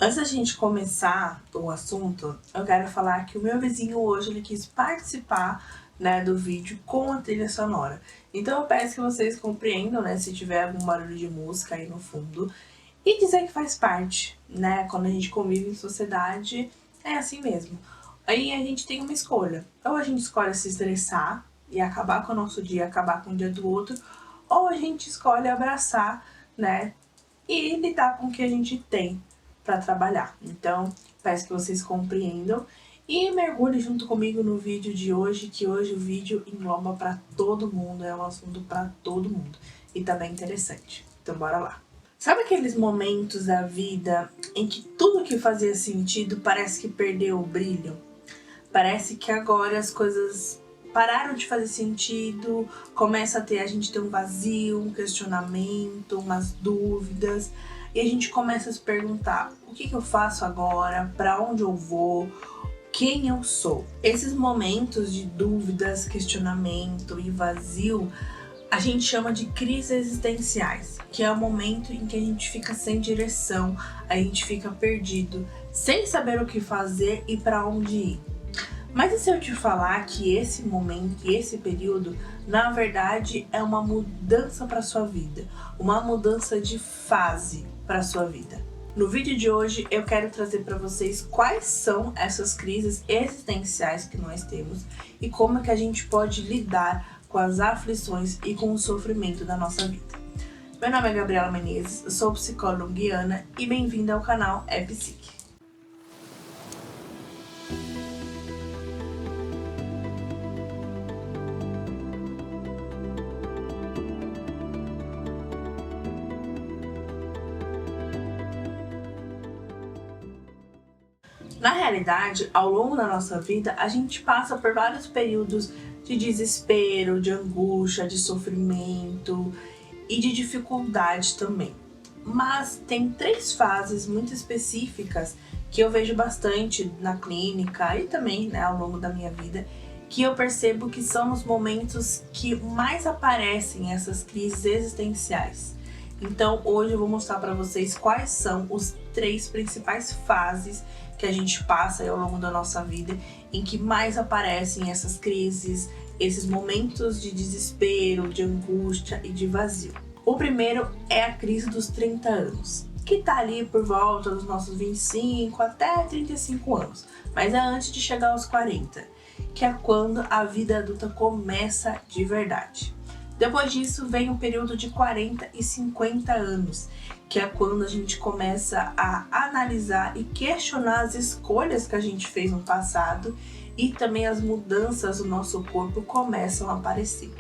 Antes da gente começar o assunto, eu quero falar que o meu vizinho hoje ele quis participar, do vídeo com a trilha sonora. Então eu peço que vocês compreendam, se tiver algum barulho de música aí no fundo, e dizer que faz parte, quando a gente convive em sociedade, é assim mesmo. Aí a gente tem uma escolha. Ou a gente escolhe se estressar e acabar com o nosso dia, acabar com o dia do outro, ou a gente escolhe abraçar, e lidar com o que a gente tem para trabalhar. Então, peço que vocês compreendam e mergulhem junto comigo no vídeo de hoje, que hoje o vídeo engloba para todo mundo, é um assunto para todo mundo e tá bem interessante. Então, bora lá. Sabe aqueles momentos da vida em que tudo que fazia sentido parece que perdeu o brilho? Parece que agora as coisas pararam de fazer sentido, a gente ter um vazio, um questionamento, umas dúvidas, e a gente começa a se perguntar: o que eu faço agora? Para onde eu vou? Quem eu sou? Esses momentos de dúvidas, questionamento e vazio a gente chama de crises existenciais, que é o momento em que a gente fica sem direção, a gente fica perdido, sem saber o que fazer e para onde ir. Mas e se eu te falar que esse momento e esse período, na verdade, é uma mudança para sua vida, uma mudança de fase para sua vida? No vídeo de hoje eu quero trazer para vocês quais são essas crises existenciais que nós temos e como é que a gente pode lidar com as aflições e com o sofrimento da nossa vida. Meu nome é Gabriela Menezes, eu sou psicóloga guiana e bem-vinda ao canal É Psique. Na realidade, ao longo da nossa vida, a gente passa por vários períodos de desespero, de angústia, de sofrimento e de dificuldade também. Mas tem 3 fases muito específicas que eu vejo bastante na clínica e também, ao longo da minha vida, que eu percebo que são os momentos que mais aparecem essas crises existenciais. Então, hoje eu vou mostrar para vocês quais são os 3 principais fases que a gente passa ao longo da nossa vida, em que mais aparecem essas crises, esses momentos de desespero, de angústia e de vazio. O primeiro é a crise dos 30 anos, que tá ali por volta dos nossos 25 até 35 anos, mas é antes de chegar aos 40, que é quando a vida adulta começa de verdade. Depois disso vem o período de 40 e 50 anos, que é quando a gente começa a analisar e questionar as escolhas que a gente fez no passado e também as mudanças do nosso corpo começam a aparecer.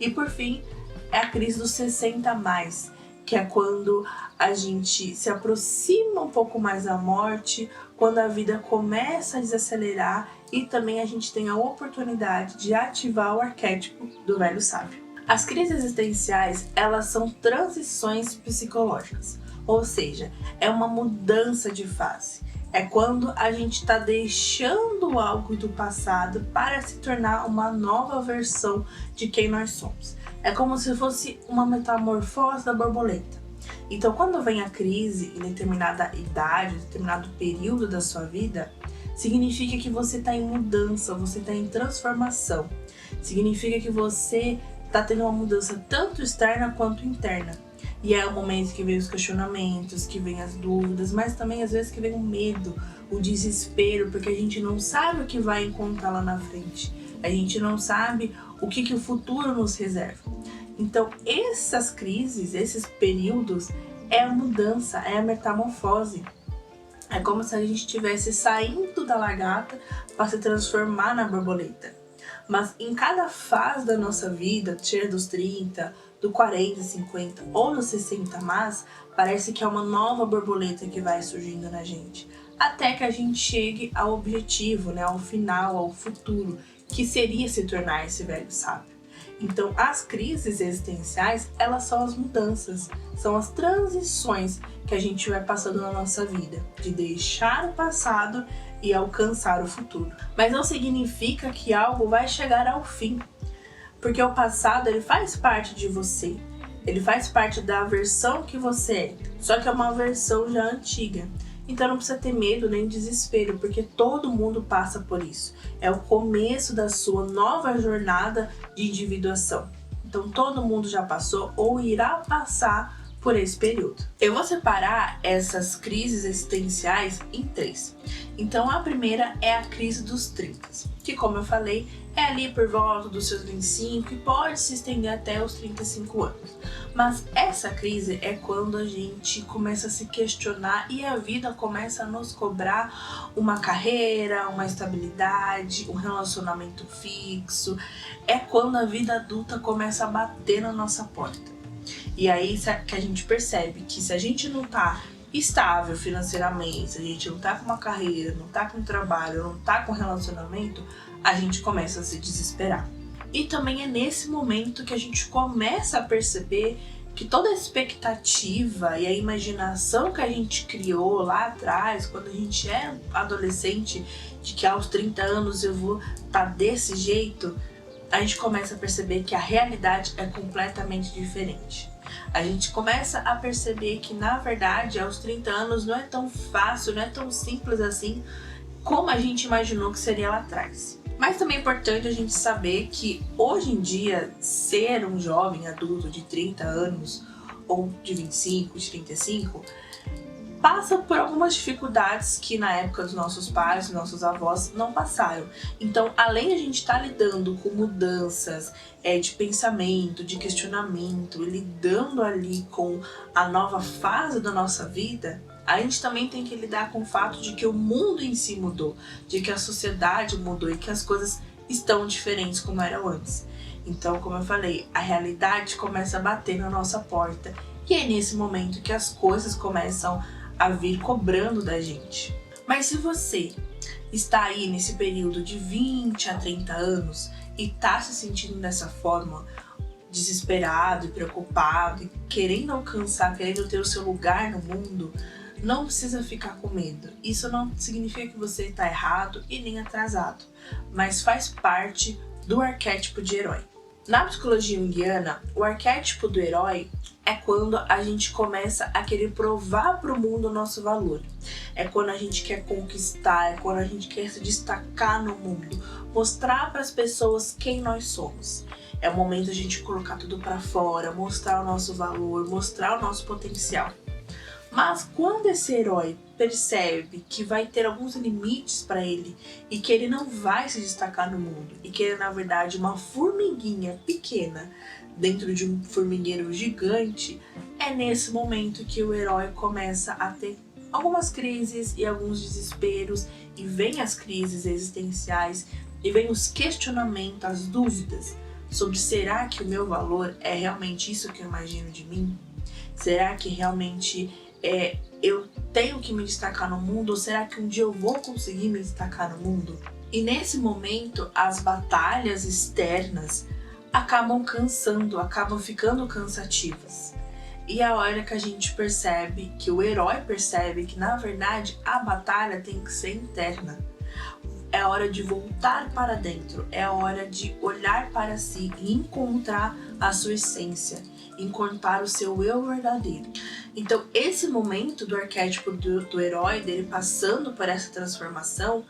E por fim, é a crise dos 60 a mais, que é quando a gente se aproxima um pouco mais da morte, quando a vida começa a desacelerar e também a gente tem a oportunidade de ativar o arquétipo do velho sábio. As crises existenciais, elas são transições psicológicas, ou seja, é uma mudança de fase. É quando a gente está deixando algo do passado para se tornar uma nova versão de quem nós somos. É como se fosse uma metamorfose da borboleta. Então, quando vem a crise em determinada idade, em determinado período da sua vida, significa que você está em mudança, você está em transformação. Significa que você tá tendo uma mudança tanto externa quanto interna. E é o momento que vem os questionamentos, que vem as dúvidas, mas também às vezes que vem o medo, o desespero, porque a gente não sabe o que vai encontrar lá na frente. A gente não sabe o que o futuro nos reserva. Então, essas crises, esses períodos, é a mudança, é a metamorfose. É como se a gente estivesse saindo da lagarta para se transformar na borboleta. Mas em cada fase da nossa vida, seja dos 30, do 40, 50 ou dos 60 mais, parece que é uma nova borboleta que vai surgindo na gente. Até que a gente chegue ao objetivo, ao final, ao futuro, que seria se tornar esse velho sábio. Então, as crises existenciais, elas são as mudanças, são as transições que a gente vai passando na nossa vida, de deixar o passado e alcançar o futuro. Mas não significa que algo vai chegar ao fim, porque o passado ele faz parte de você, ele faz parte da versão que você é, só que é uma versão já antiga. Então não precisa ter medo nem desespero, porque todo mundo passa por isso. É o começo da sua nova jornada de individuação. Então todo mundo já passou ou irá passar por esse período. Eu vou separar essas crises existenciais em 3. Então a primeira é a crise dos 30, que, como eu falei, é ali por volta dos seus 25 e pode se estender até os 35 anos. Mas essa crise é quando a gente começa a se questionar e a vida começa a nos cobrar uma carreira, uma estabilidade, um relacionamento fixo. É quando a vida adulta começa a bater na nossa porta. E aí que a gente percebe que se a gente não tá estável financeiramente, se a gente não tá com uma carreira, não tá com um trabalho, não tá com um relacionamento, a gente começa a se desesperar. E também é nesse momento que a gente começa a perceber que toda a expectativa e a imaginação que a gente criou lá atrás, quando a gente é adolescente, de que aos 30 anos eu vou estar desse jeito, a gente começa a perceber que a realidade é completamente diferente. A gente começa a perceber que, na verdade, aos 30 anos não é tão fácil, não é tão simples assim como a gente imaginou que seria lá atrás. Mas também é importante a gente saber que, hoje em dia, ser um jovem adulto de 30 anos ou de 25, de 35, passa por algumas dificuldades que na época dos nossos pais, dos nossos avós, não passaram. Então, além de a gente estar lidando com mudanças de pensamento, de questionamento, e lidando ali com a nova fase da nossa vida, a gente também tem que lidar com o fato de que o mundo em si mudou, de que a sociedade mudou e que as coisas estão diferentes como eram antes. Então, como eu falei, a realidade começa a bater na nossa porta e é nesse momento que as coisas começam a vir cobrando da gente. Mas se você está aí nesse período de 20 a 30 anos e está se sentindo dessa forma, desesperado e preocupado e querendo alcançar, querendo ter o seu lugar no mundo, não precisa ficar com medo. Isso não significa que você está errado e nem atrasado, mas faz parte do arquétipo de herói. Na psicologia junguiana, o arquétipo do herói é quando a gente começa a querer provar para o mundo o nosso valor. É quando a gente quer conquistar, é quando a gente quer se destacar no mundo, mostrar para as pessoas quem nós somos. É o momento de a gente colocar tudo para fora, mostrar o nosso valor, mostrar o nosso potencial. Mas quando esse herói percebe que vai ter alguns limites para ele e que ele não vai se destacar no mundo e que ele é, na verdade, uma formiguinha pequena dentro de um formigueiro gigante, é nesse momento que o herói começa a ter algumas crises e alguns desesperos, e vem as crises existenciais e vem os questionamentos, as dúvidas sobre: será que o meu valor é realmente isso que eu imagino de mim? Será que realmente eu tenho que me destacar no mundo, ou será que um dia eu vou conseguir me destacar no mundo? E nesse momento, as batalhas externas acabam cansando, acabam ficando cansativas. E é a hora que a gente percebe, que o herói percebe que, na verdade, a batalha tem que ser interna. É a hora de voltar para dentro, é a hora de olhar para si e encontrar a sua essência, encontrar o seu eu verdadeiro. Então, esse momento do arquétipo do herói, dele passando por essa transformação,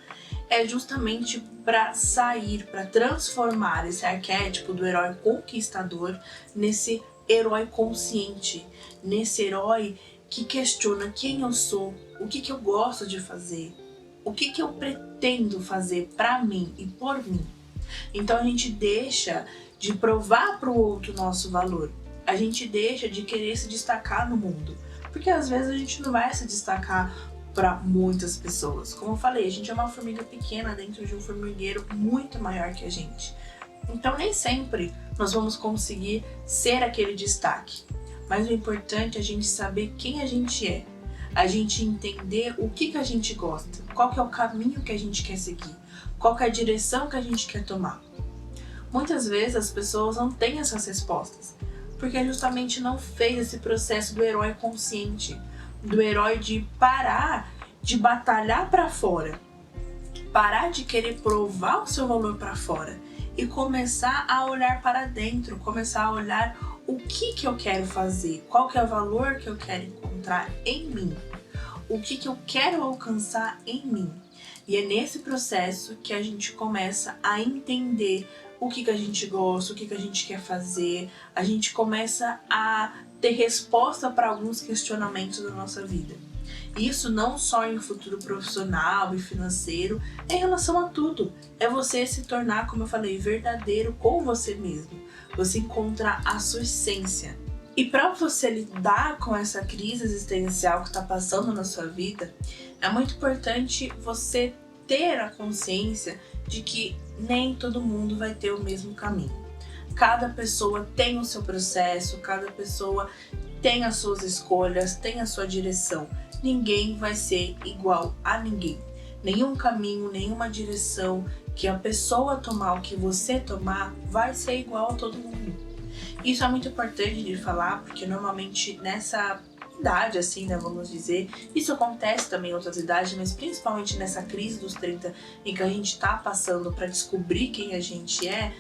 é justamente para sair, para transformar esse arquétipo do herói conquistador nesse herói consciente, nesse herói que questiona quem eu sou, o que eu gosto de fazer, o que eu pretendo fazer para mim e por mim. Então a gente deixa de provar para o outro nosso valor, a gente deixa de querer se destacar no mundo, porque às vezes a gente não vai se destacar para muitas pessoas. Como eu falei, a gente é uma formiga pequena dentro de um formigueiro muito maior que a gente. Então nem sempre nós vamos conseguir ser aquele destaque. Mas o importante é a gente saber quem a gente é. A gente entender o que a gente gosta, qual que é o caminho que a gente quer seguir, qual que é a direção que a gente quer tomar. Muitas vezes as pessoas não têm essas respostas, porque justamente não fez esse processo do herói consciente, do herói de parar de batalhar para fora, parar de querer provar o seu valor para fora e começar a olhar para dentro, começar a olhar o que eu quero fazer, qual que é o valor que eu quero encontrar em mim, o que eu quero alcançar em mim. E é nesse processo que a gente começa a entender o que a gente gosta, o que a gente quer fazer. A gente começa a ter resposta para alguns questionamentos da nossa vida. Isso não só em futuro profissional e financeiro, é em relação a tudo. É você se tornar, como eu falei, verdadeiro com você mesmo. Você encontrar a sua essência. E para você lidar com essa crise existencial que está passando na sua vida, é muito importante você ter a consciência de que nem todo mundo vai ter o mesmo caminho. Cada pessoa tem o seu processo, cada pessoa tem as suas escolhas, tem a sua direção. Ninguém vai ser igual a ninguém. Nenhum caminho, nenhuma direção que a pessoa tomar, o que você tomar, vai ser igual a todo mundo. Isso é muito importante de falar, porque normalmente nessa idade, assim, né, vamos dizer, isso acontece também em outras idades, mas principalmente nessa crise dos 30, em que a gente tá passando para descobrir quem a gente é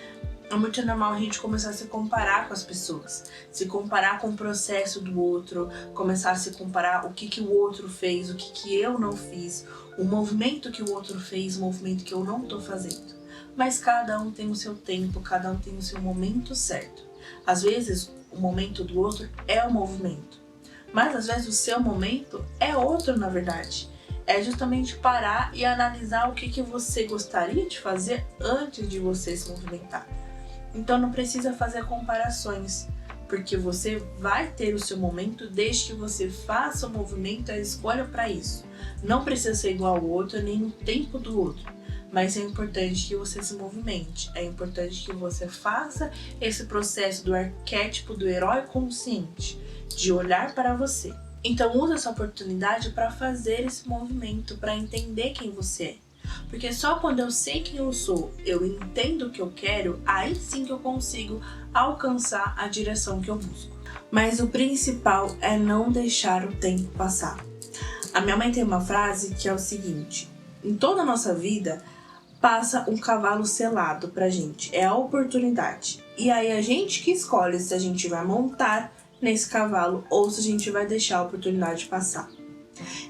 muito normal a gente começar a se comparar com as pessoas, se comparar com o processo do outro, começar a se comparar o que o outro fez, o que eu não fiz, o movimento que o outro fez, o movimento que eu não tô fazendo. Mas cada um tem o seu tempo, cada um tem o seu momento certo. Às vezes, o momento do outro é o movimento, mas às vezes o seu momento é outro, na verdade. É justamente parar e analisar o que você gostaria de fazer antes de você se movimentar. Então não precisa fazer comparações, porque você vai ter o seu momento desde que você faça o movimento, a escolha para isso. Não precisa ser igual ao outro, nem no tempo do outro. Mas é importante que você se movimente, é importante que você faça esse processo do arquétipo do herói consciente, de olhar para você. Então use essa oportunidade para fazer esse movimento, para entender quem você é. Porque só quando eu sei quem eu sou, eu entendo o que eu quero, aí sim que eu consigo alcançar a direção que eu busco. Mas o principal é não deixar o tempo passar. A minha mãe tem uma frase que é o seguinte: em toda a nossa vida, passa um cavalo selado pra gente, é a oportunidade. E aí a gente que escolhe se a gente vai montar nesse cavalo ou se a gente vai deixar a oportunidade passar.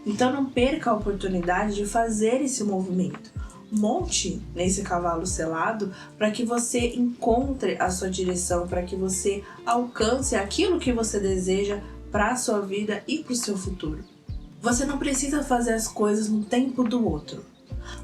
Então não perca a oportunidade de fazer esse movimento. Monte nesse cavalo selado para que você encontre a sua direção, para que você alcance aquilo que você deseja para a sua vida e para o seu futuro. Você não precisa fazer as coisas no tempo do outro.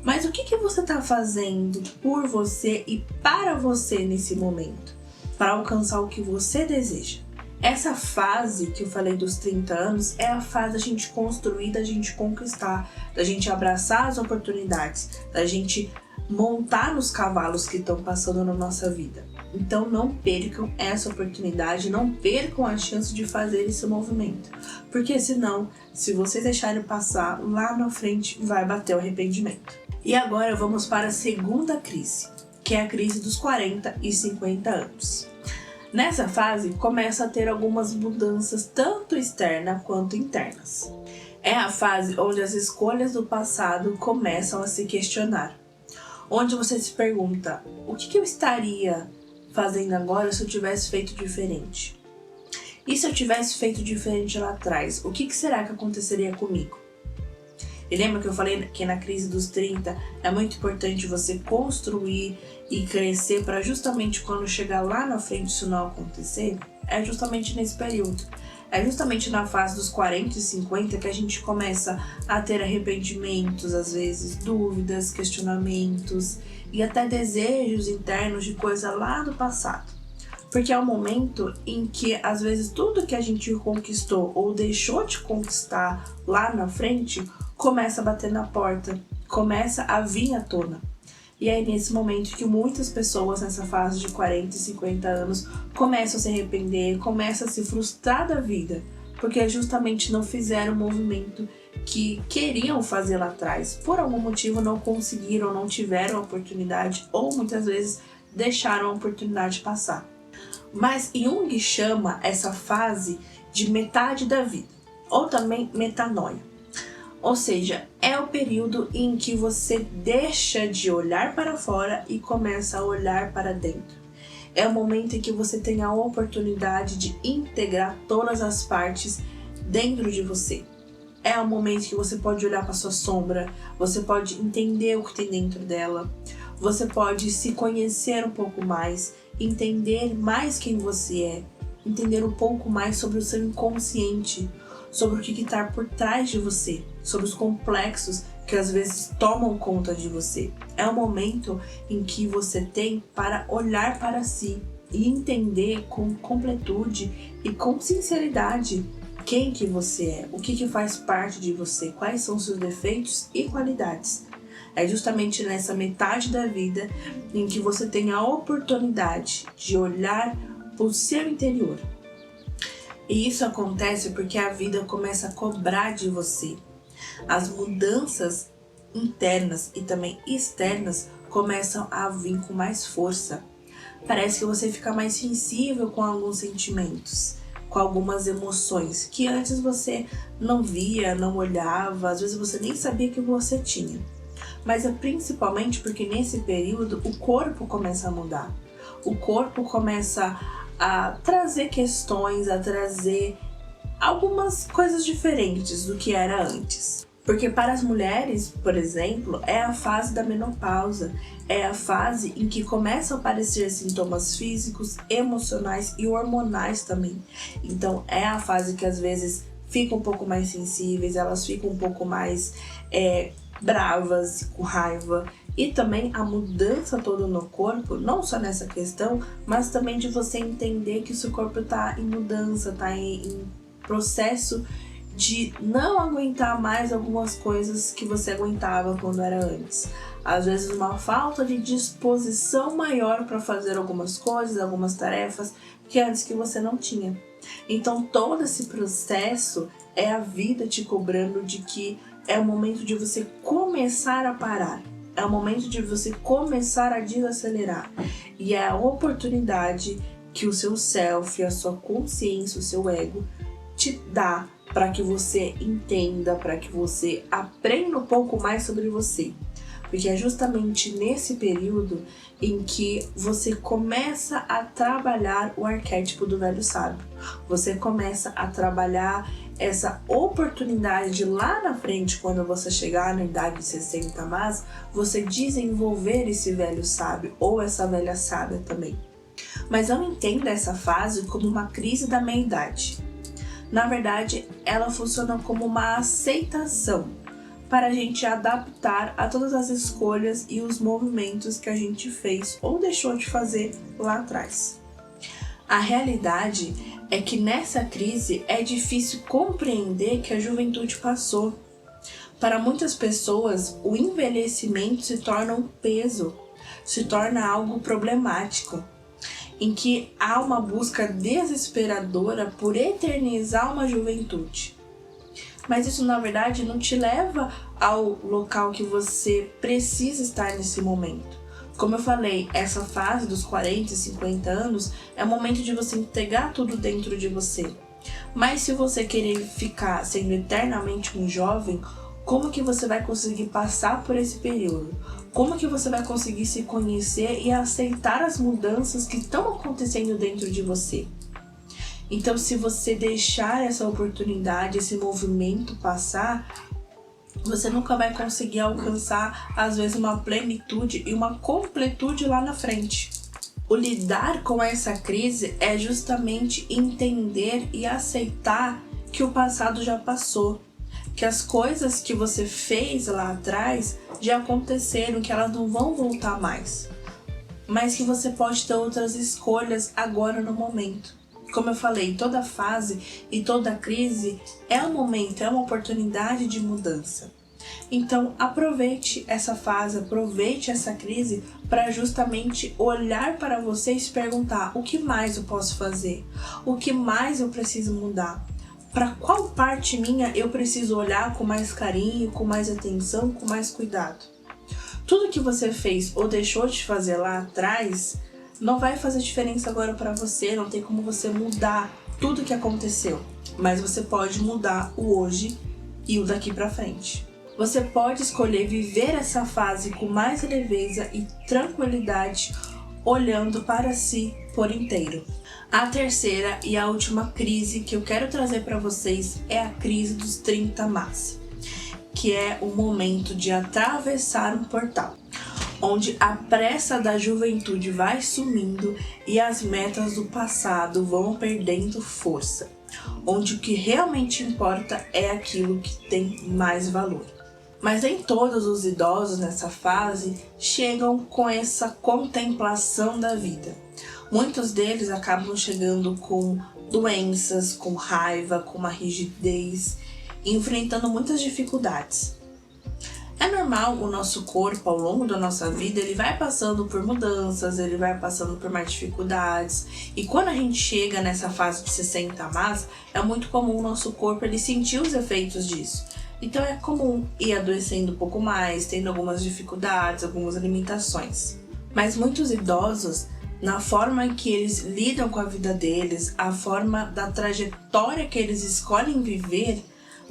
Mas o que você está fazendo por você e para você nesse momento, para alcançar o que você deseja? Essa fase que eu falei dos 30 anos é a fase da gente construir, da gente conquistar, da gente abraçar as oportunidades, da gente montar nos cavalos que estão passando na nossa vida. Então não percam essa oportunidade, não percam a chance de fazer esse movimento. Porque senão, se vocês deixarem passar, lá na frente vai bater o arrependimento. E agora vamos para a segunda crise, que é a crise dos 40 e 50 anos. Nessa fase, começa a ter algumas mudanças tanto externas quanto internas. É a fase onde as escolhas do passado começam a se questionar. Onde você se pergunta, o que eu estaria fazendo agora se eu tivesse feito diferente? E se eu tivesse feito diferente lá atrás, o que será que aconteceria comigo? E lembra que eu falei que na crise dos 30 é muito importante você construir e crescer para justamente quando chegar lá na frente isso não acontecer? É justamente nesse período. É justamente na fase dos 40 e 50 que a gente começa a ter arrependimentos, às vezes dúvidas, questionamentos e até desejos internos de coisa lá do passado. Porque é o momento em que, às vezes, tudo que a gente conquistou ou deixou de conquistar lá na frente começa a bater na porta, começa a vir à tona. E é nesse momento que muitas pessoas nessa fase de 40 e 50 anos começam a se arrepender, começam a se frustrar da vida, porque justamente não fizeram o movimento que queriam fazer lá atrás. Por algum motivo não conseguiram, não tiveram a oportunidade ou muitas vezes deixaram a oportunidade passar. Mas Jung chama essa fase de metade da vida, ou também metanoia. Ou seja, é o período em que você deixa de olhar para fora e começa a olhar para dentro. É o momento em que você tem a oportunidade de integrar todas as partes dentro de você. É o momento que você pode olhar para sua sombra, você pode entender o que tem dentro dela, você pode se conhecer um pouco mais, entender mais quem você é, entender um pouco mais sobre o seu inconsciente, sobre o que está por trás de você, sobre os complexos que às vezes tomam conta de você. É o momento em que você tem para olhar para si e entender com completude e com sinceridade quem que você é, o que faz parte de você, quais são seus defeitos e qualidades. É justamente nessa metade da vida em que você tem a oportunidade de olhar para o seu interior. E isso acontece porque a vida começa a cobrar de você. As mudanças internas e também externas começam a vir com mais força. Parece que você fica mais sensível com alguns sentimentos, com algumas emoções que antes você não via, não olhava, às vezes você nem sabia que você tinha. Mas é principalmente porque nesse período o corpo começa a mudar. O corpo começa a trazer questões, a trazer algumas coisas diferentes do que era antes. Porque para as mulheres, por exemplo, é a fase da menopausa, é a fase em que começam a aparecer sintomas físicos, emocionais e hormonais também. Então é a fase que às vezes ficam um pouco mais sensíveis, elas ficam um pouco mais bravas, com raiva. E também a mudança toda no corpo, não só nessa questão, mas também de você entender que o seu corpo está em mudança, está em processo de não aguentar mais algumas coisas que você aguentava quando era antes. Às vezes uma falta de disposição maior para fazer algumas coisas, algumas tarefas que antes que você não tinha. Então todo esse processo é a vida te cobrando de que é o momento de você começar a parar. É o momento de você começar a desacelerar. E é a oportunidade que o seu self, a sua consciência, o seu ego te dá para que você entenda, para que você aprenda um pouco mais sobre você. Porque é justamente nesse período em que você começa a trabalhar o arquétipo do velho sábio. Você começa a trabalhar essa oportunidade de lá na frente, quando você chegar na idade de 60 mais, você desenvolver esse velho sábio ou essa velha sábia também. Mas não entenda essa fase como uma crise da meia-idade. Na verdade, ela funciona como uma aceitação para a gente adaptar a todas as escolhas e os movimentos que a gente fez ou deixou de fazer lá atrás. A realidade é que nessa crise é difícil compreender que a juventude passou. Para muitas pessoas, o envelhecimento se torna um peso, se torna algo problemático, em que há uma busca desesperadora por eternizar uma juventude. Mas isso, na verdade, não te leva ao local que você precisa estar nesse momento. Como eu falei, essa fase dos 40 e 50 anos é o momento de você entregar tudo dentro de você. Mas se você querer ficar sendo eternamente um jovem, como que você vai conseguir passar por esse período? Como que você vai conseguir se conhecer e aceitar as mudanças que estão acontecendo dentro de você? Então, se você deixar essa oportunidade, esse movimento passar, você nunca vai conseguir alcançar, às vezes, uma plenitude e uma completude lá na frente. O lidar com essa crise é justamente entender e aceitar que o passado já passou, que as coisas que você fez lá atrás já aconteceram, que elas não vão voltar mais, mas que você pode ter outras escolhas agora no momento. Como eu falei, toda fase e toda crise é um momento, é uma oportunidade de mudança. Então aproveite essa fase, aproveite essa crise para justamente olhar para você e se perguntar: o que mais eu posso fazer? O que mais eu preciso mudar? Para qual parte minha eu preciso olhar com mais carinho, com mais atenção, com mais cuidado? Tudo que você fez ou deixou de fazer lá atrás não vai fazer diferença agora para você, não tem como você mudar tudo que aconteceu, mas você pode mudar o hoje e o daqui para frente. Você pode escolher viver essa fase com mais leveza e tranquilidade olhando para si por inteiro. A terceira e a última crise que eu quero trazer para vocês é a crise dos 30 mais, que é o momento de atravessar um portal, onde a pressa da juventude vai sumindo e as metas do passado vão perdendo força, onde o que realmente importa é aquilo que tem mais valor. Mas nem todos os idosos nessa fase chegam com essa contemplação da vida. Muitos deles acabam chegando com doenças, com raiva, com uma rigidez, enfrentando muitas dificuldades. É normal o nosso corpo, ao longo da nossa vida, ele vai passando por mudanças, ele vai passando por mais dificuldades. E quando a gente chega nessa fase de 60 a mais, é muito comum o nosso corpo ele sentir os efeitos disso. Então é comum ir adoecendo um pouco mais, tendo algumas dificuldades, algumas limitações. Mas muitos idosos, na forma que eles lidam com a vida deles, a forma da trajetória que eles escolhem viver,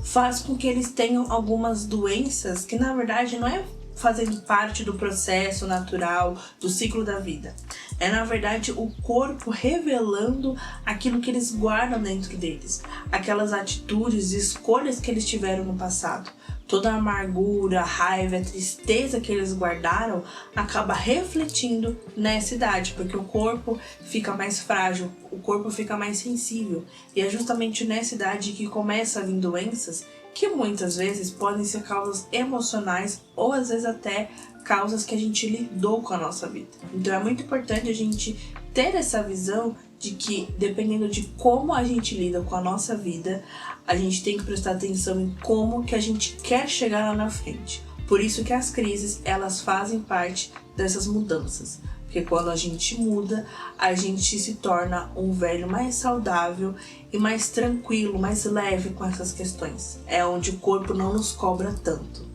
faz com que eles tenham algumas doenças que na verdade não é fazendo parte do processo natural, do ciclo da vida. É na verdade o corpo revelando aquilo que eles guardam dentro deles, aquelas atitudes e escolhas que eles tiveram no passado. Toda a amargura, a raiva, a tristeza que eles guardaram acaba refletindo nessa idade, porque o corpo fica mais frágil, o corpo fica mais sensível. E é justamente nessa idade que começa a vir doenças que muitas vezes podem ser causas emocionais ou às vezes até causas que a gente lidou com a nossa vida. Então é muito importante a gente ter essa visão de que, dependendo de como a gente lida com a nossa vida, a gente tem que prestar atenção em como que a gente quer chegar lá na frente. Por isso que as crises, elas fazem parte dessas mudanças. Porque quando a gente muda, a gente se torna um velho mais saudável e mais tranquilo, mais leve com essas questões. É onde o corpo não nos cobra tanto.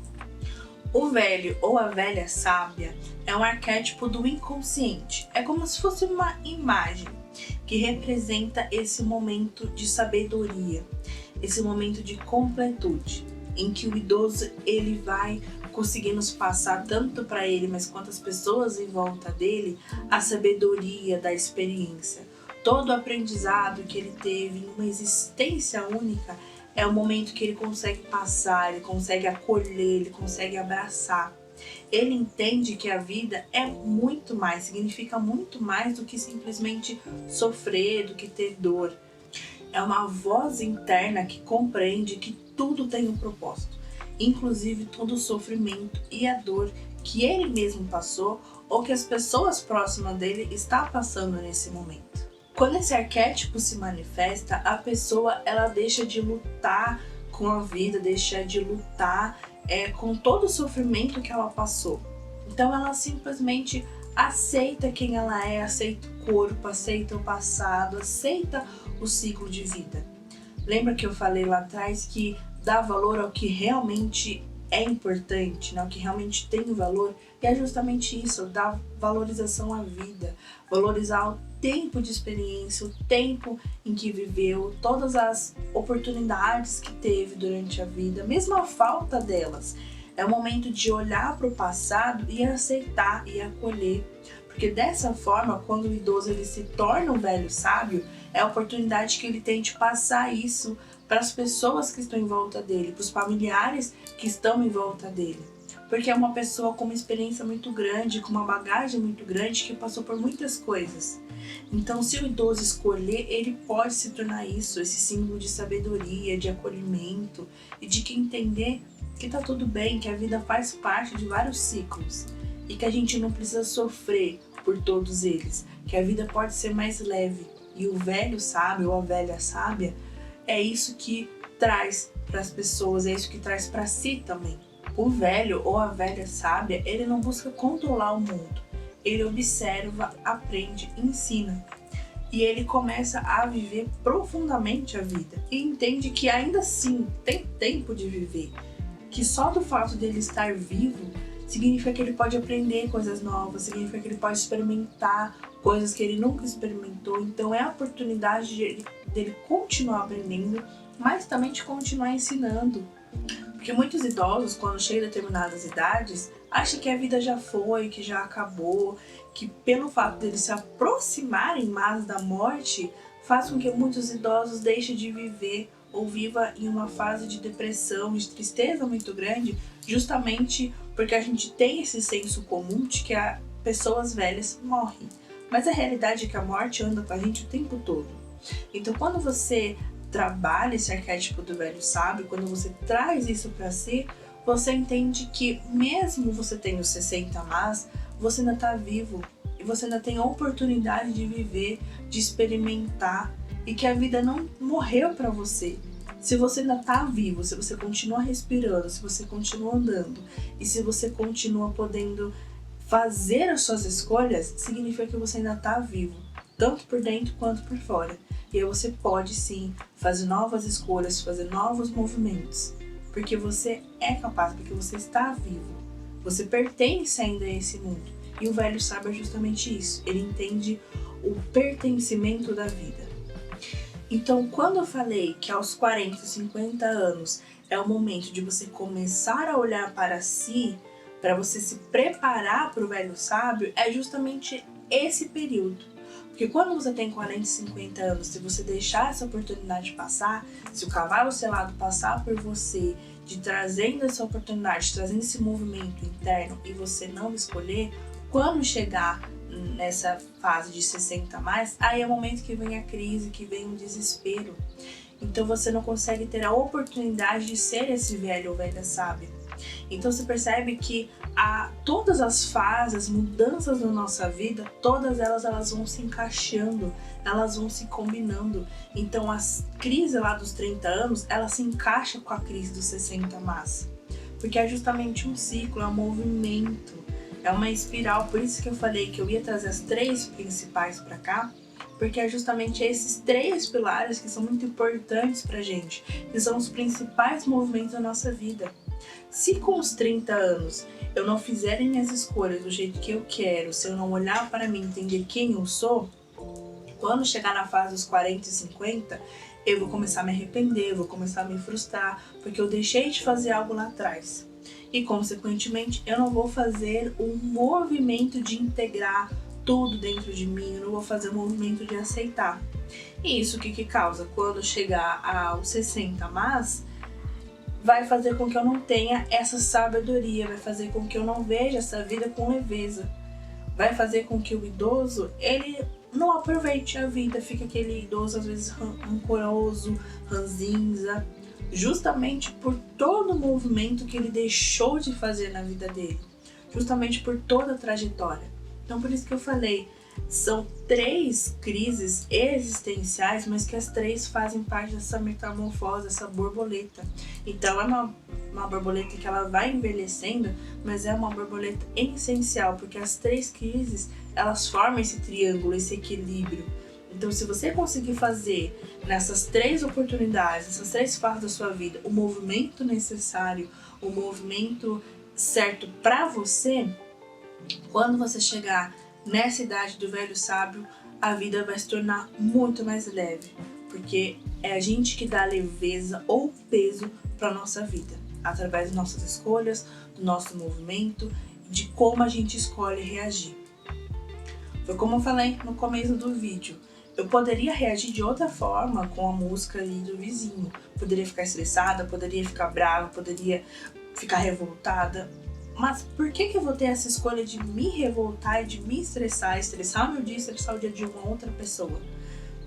O velho ou a velha sábia é um arquétipo do inconsciente. É como se fosse uma imagem que representa esse momento de sabedoria, esse momento de completude, em que o idoso ele vai conseguir nos passar tanto para ele, mas quanto as pessoas em volta dele, a sabedoria da experiência. Todo o aprendizado que ele teve em uma existência única é o momento que ele consegue passar, ele consegue acolher, ele consegue abraçar. Ele entende que a vida é muito mais, significa muito mais do que simplesmente sofrer, do que ter dor. É uma voz interna que compreende que tudo tem um propósito, inclusive todo o sofrimento e a dor que ele mesmo passou ou que as pessoas próximas dele estão passando nesse momento. Quando esse arquétipo se manifesta, a pessoa ela deixa de lutar com a vida, deixa de lutar com todo o sofrimento que ela passou. Então ela simplesmente aceita quem ela é, aceita o corpo, aceita o passado, aceita o ciclo de vida. Lembra que eu falei lá atrás que dá valor ao que realmente é importante, né? O que realmente tem valor? E é justamente isso, dar valorização à vida, valorizar o tempo de experiência, o tempo em que viveu, todas as oportunidades que teve durante a vida, mesmo a falta delas. É o momento de olhar para o passado e aceitar e acolher. Porque dessa forma, quando o idoso ele se torna um velho sábio, é a oportunidade que ele tem de passar isso para as pessoas que estão em volta dele, para os familiares que estão em volta dele. Porque é uma pessoa com uma experiência muito grande, com uma bagagem muito grande, que passou por muitas coisas. Então, se o idoso escolher, ele pode se tornar isso, esse símbolo de sabedoria, de acolhimento e de que entender que tá tudo bem, que a vida faz parte de vários ciclos e que a gente não precisa sofrer por todos eles, que a vida pode ser mais leve. E o velho sábio ou a velha sábia é isso que traz para as pessoas, é isso que traz para si também. O velho ou a velha sábia, ele não busca controlar o mundo. Ele observa, aprende, ensina. E ele começa a viver profundamente a vida. E entende que ainda assim tem tempo de viver. Que só do fato dele estar vivo significa que ele pode aprender coisas novas, significa que ele pode experimentar coisas que ele nunca experimentou. Então é a oportunidade dele continuar aprendendo, mas também de continuar ensinando. Porque muitos idosos, quando chegam a determinadas idades, acham que a vida já foi, que já acabou, que pelo fato deles se aproximarem mais da morte, faz com que muitos idosos deixem de viver ou viva em uma fase de depressão, de tristeza muito grande, justamente porque a gente tem esse senso comum de que as pessoas velhas morrem. Mas a realidade é que a morte anda com a gente o tempo todo. Então, quando você trabalha esse arquétipo do velho sábio, quando você traz isso para si, você entende que mesmo você tendo 60 mais, você ainda está vivo e você ainda tem a oportunidade de viver, de experimentar, e que a vida não morreu para você. Se você ainda está vivo, se você continua respirando, se você continua andando e se você continua podendo fazer as suas escolhas, significa que você ainda está vivo, tanto por dentro quanto por fora. E aí você pode sim fazer novas escolhas, fazer novos movimentos, porque você é capaz, porque você está vivo. Você pertence ainda a esse mundo. E o velho sábio é justamente isso. Ele entende o pertencimento da vida. Então, quando eu falei que aos 40, 50 anos é o momento de você começar a olhar para si, para você se preparar para o velho sábio, é justamente esse período. Porque quando você tem 40, 50 anos, se você deixar essa oportunidade passar, se o cavalo selado passar por você, de trazendo essa oportunidade, trazendo esse movimento interno e você não escolher, quando chegar nessa fase de 60 mais, aí é o momento que vem a crise, que vem o desespero. Então você não consegue ter a oportunidade de ser esse velho ou velha sábia. Então você percebe que todas as fases, as mudanças na nossa vida, todas elas vão se encaixando, elas vão se combinando. Então a crise lá dos 30 anos, ela se encaixa com a crise dos 60 mais. Porque é justamente um ciclo, é um movimento, é uma espiral. Por isso que eu falei que eu ia trazer as 3 principais para cá, porque é justamente esses 3 pilares que são muito importantes pra gente, que são os principais movimentos da nossa vida. Se com os 30 anos eu não fizer minhas escolhas do jeito que eu quero, se eu não olhar para mim e entender quem eu sou, quando chegar na fase dos 40 e 50, eu vou começar a me arrepender, eu vou começar a me frustrar, porque eu deixei de fazer algo lá atrás. E, consequentemente, eu não vou fazer um movimento de integrar tudo dentro de mim, eu não vou fazer um movimento de aceitar. E isso o que causa? Quando chegar aos 60 mais, vai fazer com que eu não tenha essa sabedoria, vai fazer com que eu não veja essa vida com leveza. Vai fazer com que o idoso, ele não aproveite a vida, fica aquele idoso às vezes rancoroso, ranzinza, justamente por todo o movimento que ele deixou de fazer na vida dele, justamente por toda a trajetória. Então por isso que eu falei, são 3 crises existenciais, mas que as 3 fazem parte dessa metamorfose, dessa borboleta. Então é uma borboleta que ela vai envelhecendo, mas é uma borboleta essencial, porque as 3 crises, elas formam esse triângulo, esse equilíbrio. Então se você conseguir fazer nessas 3 oportunidades, nessas 3 fases da sua vida, o movimento necessário, o movimento certo para você, quando você chegar nessa idade do velho sábio, a vida vai se tornar muito mais leve, porque é a gente que dá leveza ou peso para nossa vida, através das nossas escolhas, do nosso movimento, de como a gente escolhe reagir. Foi como eu falei no começo do vídeo, eu poderia reagir de outra forma com a música ali do vizinho, poderia ficar estressada, poderia ficar brava, poderia ficar revoltada. Mas por que eu vou ter essa escolha de me revoltar e de me estressar o meu dia, estressar o dia de uma outra pessoa?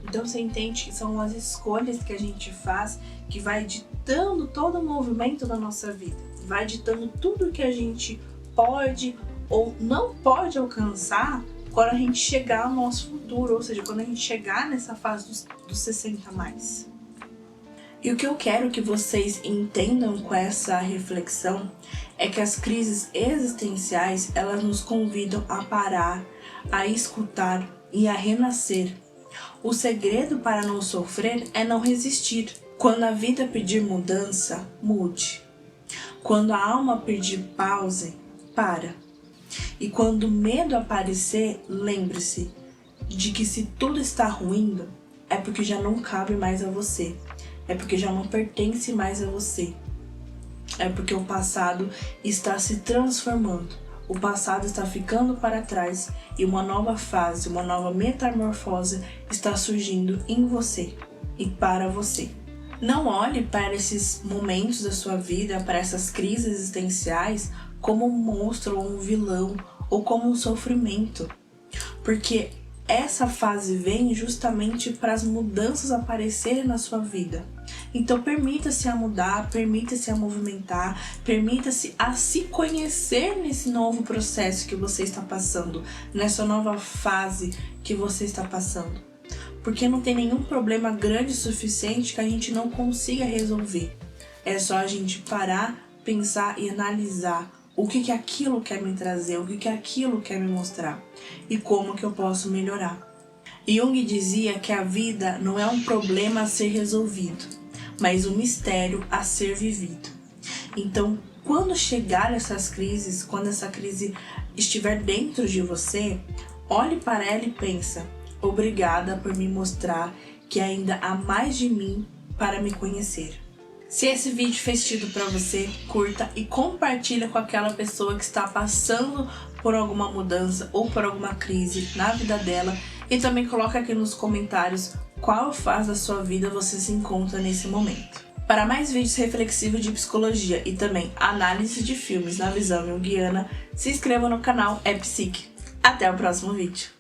Então você entende que são as escolhas que a gente faz que vai ditando todo o movimento da nossa vida, vai ditando tudo que a gente pode ou não pode alcançar quando a gente chegar ao nosso futuro, ou seja, quando a gente chegar nessa fase dos 60 mais. E o que eu quero que vocês entendam com essa reflexão é que as crises existenciais, elas nos convidam a parar, a escutar e a renascer. O segredo para não sofrer é não resistir. Quando a vida pedir mudança, mude. Quando a alma pedir pause, para. E quando o medo aparecer, lembre-se de que se tudo está ruindo, é porque já não cabe mais a você. É porque já não pertence mais a você. É porque o passado está se transformando. O passado está ficando para trás e uma nova fase, uma nova metamorfose está surgindo em você e para você. Não olhe para esses momentos da sua vida, para essas crises existenciais, como um monstro ou um vilão ou como um sofrimento. Porque essa fase vem justamente para as mudanças aparecerem na sua vida. Então permita-se a mudar, permita-se a movimentar, permita-se a se conhecer nesse novo processo que você está passando, nessa nova fase que você está passando. Porque não tem nenhum problema grande o suficiente que a gente não consiga resolver. É só a gente parar, pensar e analisar o que aquilo quer me trazer, o que aquilo quer me mostrar e como que eu posso melhorar. Jung dizia que a vida não é um problema a ser resolvido, mas um mistério a ser vivido. Então, quando chegar essas crises, quando essa crise estiver dentro de você, olhe para ela e pensa: obrigada por me mostrar que ainda há mais de mim para me conhecer. Se esse vídeo fez sentido para você, curta e compartilha com aquela pessoa que está passando por alguma mudança ou por alguma crise na vida dela. E também coloca aqui nos comentários qual fase da sua vida você se encontra nesse momento. Para mais vídeos reflexivos de psicologia e também análise de filmes na visão junguiana, se inscreva no canal É Psique. Até o próximo vídeo.